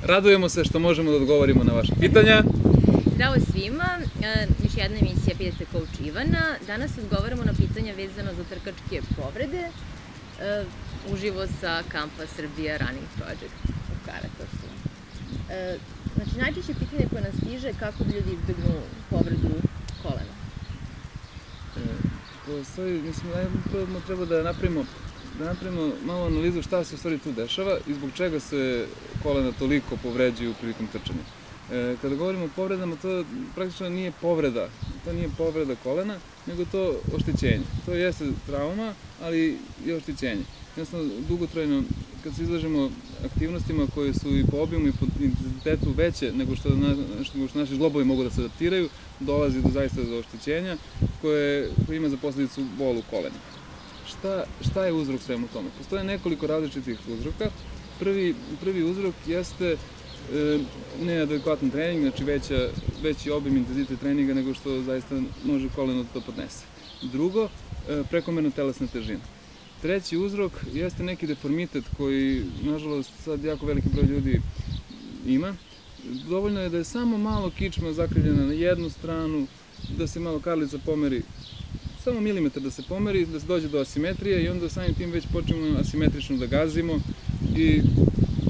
Radujemo se što možemo da odgovorimo na vaše pitanja. Zdravo svima, još jedna emisija Pitajte Coach Ivana. Danas odgovaramo na pitanja vezano za trkačke povrede uživo sa kampa Srbija Running Project u Karatošu. Znači, najčešće pitanje koje nas stiže je kako da ljudi izbegnu povredu kolena. Mislim, najprvo treba da napravimo malo analizu šta se u stvari tu dešava i zbog čega se kolena toliko povređuju prilikom trčanja. Kada govorimo o povredama, to praktično nije povreda, kolena, nego to oštećenje. To jeste trauma, ali i oštećenje. Jednostavno, dugotrajno, kad se izlažemo aktivnostima koje su i po obimu i po intenzitetu veće nego što naši žlobovi mogu da se adaptiraju, dolazi zaista do oštećenja koje ima za posledicu bol u kolenu. Šta je uzrok svemu tome? Postoje nekoliko različitih uzroka. Prvi uzrok jeste neadekvatan trening, znači veći obim intenzitet treninga nego što zaista može koleno da to podnese. Drugo, prekomerna telesna težina. Treći uzrok jeste neki deformitet koji, nažalost, sad jako veliki broj ljudi ima. Dovoljno je da je samo malo kičma zakrivljena na jednu stranu, da se malo karlica pomeri, samo milimetar da se pomeri, da se dođe do asimetrije i onda samim tim već počnemo asimetrično da gazimo i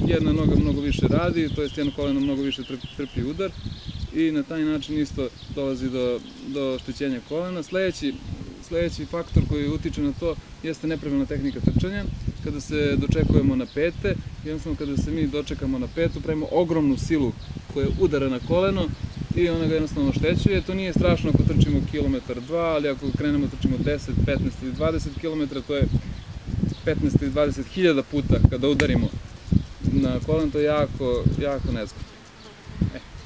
jedna noga mnogo više radi, to jest jedno koleno mnogo više trpi udar i na taj način isto dolazi do oštećenja kolena. Sledeći faktor koji utiče na to jeste nepravilna tehnika trčanja. Kada se dočekujemo na pete, jednostavno kada se mi dočekamo na petu, pravimo ogromnu silu koja udara na koleno i ona ga jednostavno oštećuje. To nije strašno ako trčimo kilometar, dva, ali ako krenemo trčimo 10, 15 ili 20 km, to je 15 ili 20 hiljada puta kada udarimo na koleno, to je jako nezgodno.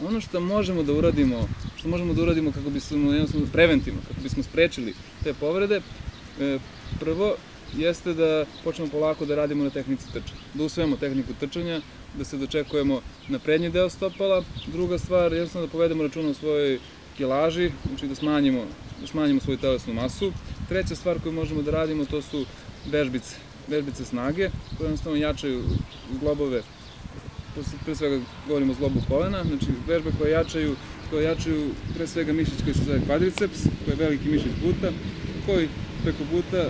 Ono što možemo da uradimo kako bismo jednostavno preventivno, kako bismo sprečili te povrede, prvo jeste da počnemo polako da radimo na tehnici trčanja, da usvojimo tehniku trčanja, da se dočekujemo na prednji deo stopala. Druga stvar, jednostavno da povedemo računa o svojoj kilaži, znači da smanjimo svoju telesnu masu. Treća stvar koju možemo da radimo, to su vežbice snage, koje jednostavno jačaju zglobove, pre svega govorimo o zglobu kolena, znači vežbe koje jačaju pre svega mišić koji se zove kvadriceps, koji je veliki mišić buta, koji preko buta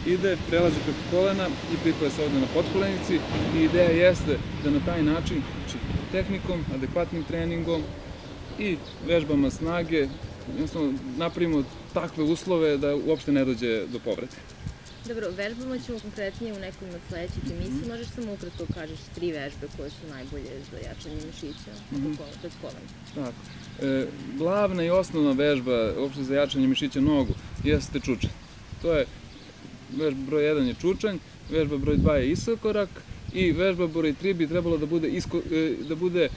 ide, prelazi preko kolena i pripaja se ovde na potkolenici i ideja jeste da na taj način, znači tehnikom, adekvatnim treningom i vežbama snage, jednostavno napravimo takve uslove da uopšte ne dođe do povrede. Dobro, vežbama ćemo konkretnije u nekom od sledećih emisija. Možeš samo ukratko kažeš 3 vežbe koje su najbolje za jačanje mišića pred kolenom. Tako. Glavna i osnovna vežba uopšte za jačanje mišića nogu jeste čučanj. To je vežba broj 1 je čučanj, vežba broj 2 je iskorak i vežba broj 3 bi trebalo da bude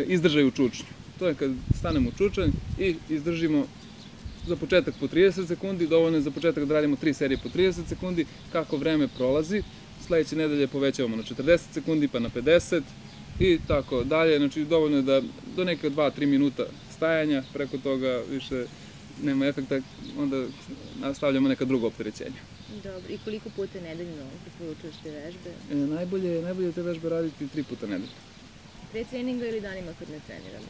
izdržaj u čučnju. To je kad stanemo u čučanj i izdržimo za početak po 30 sekundi, dovoljno je za početak da radimo 3 serije po 30 sekundi, kako vreme prolazi, sledeće nedelje povećavamo na 40 sekundi pa na 50 i tako dalje, znači dovoljno je da do neke 2-3 minuta stajanja, preko toga više nema efekta, onda nastavljamo neka druga opterećenja. Dobro, i koliko puta nedeljno preporučuješ te vežbe? Najbolje te vežbe raditi 3 puta nedeljno. Pre treninga ili danima kad ne treniramo?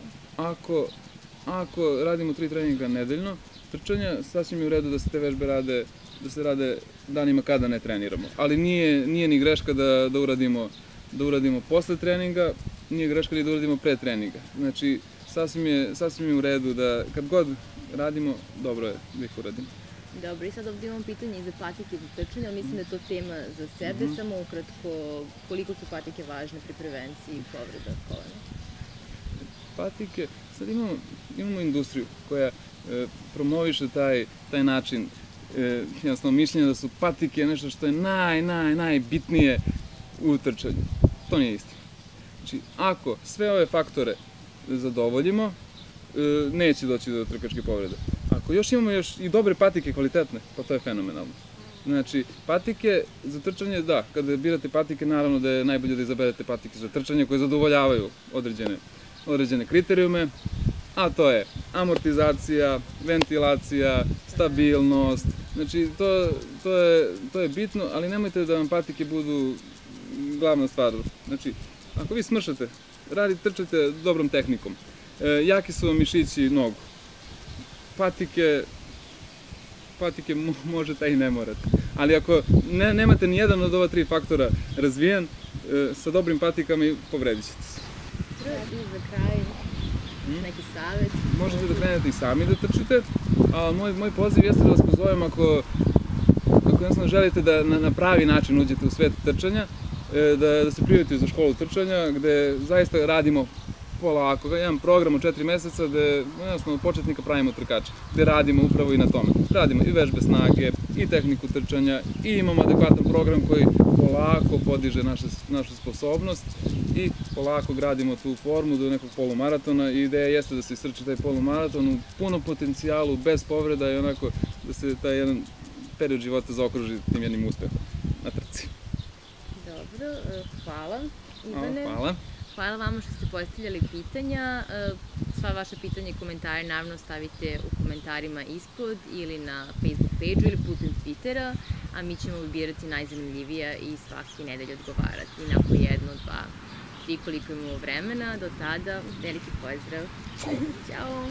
Ako radimo 3 treninga nedeljno, trčanja, sasvim je u redu da se te vežbe rade danima kada ne treniramo. Ali nije ni greška da uradimo posle treninga, nije greška ni da uradimo pre treninga. Znači, sasvim je u redu da kad god radimo, dobro je da ih uradimo. Dobro, i sad ovdje imamo pitanje i za patike za trčanje, ali mislim da je to tema za sebe. Samo ukratko, koliko su patike važne pri prevenciji povreda kolena? Patike, sad imamo industriju koja promoviše taj način jednostavno mišljenja da su patike nešto što je najbitnije u trčanju. To nije istina. Znači, ako sve ove faktore zadovoljimo, neće doći do trkačke povrede. Ako još imamo i dobre patike kvalitetne, pa to je fenomenalno. Znači, patike za trčanje, da, kada birate patike, naravno da je najbolje da izaberete patike za trčanje koje zadovoljavaju određene kriterijume, a to je amortizacija, ventilacija, stabilnost, znači to je bitno, ali nemojte da vam patike budu glavna stvar. Znači, ako vi smršate trčajte dobrom tehnikom. Jaki su vam mišići nogu. Patike možete i ne morate. Ali ako nemate ni jedan od ova 3 faktora razvijen, sa dobrim patikama povredit ćete se. I za kraj, neki savjet? Možete da krenete i sami da trčite, a moj poziv jeste da vas pozovem ako jednostavno želite da na pravi način uđete u svet trčanja, da se prijavite za školu trčanja, gde zaista radimo polako, jedan program od 4 meseca gde jednostavno od početnika pravimo trkača, gde radimo upravo i na tome. Radimo i vežbe snage, i tehniku trčanja, i imamo adekvatan program koji polako podiže našu sposobnost i polako gradimo tu formu do nekog polumaratona i ideja jeste da se istrči taj polumaraton u punom potencijalu, bez povreda i onako da se taj jedan period života zaokruži tim jednim uspehom na trci. Dobro, hvala Ivane. Hvala. Hvala vama što ste postavljali pitanja. Sva vaša pitanja i komentare naravno stavite u komentarima ispod ili na Facebook page-u ili putem Twittera, a mi ćemo vybirati najzanimljivija i svaki nedelj odgovarati na po 1, 2, 3 koliko imamo vremena. Do tada, veliki pozdrav. Ćao!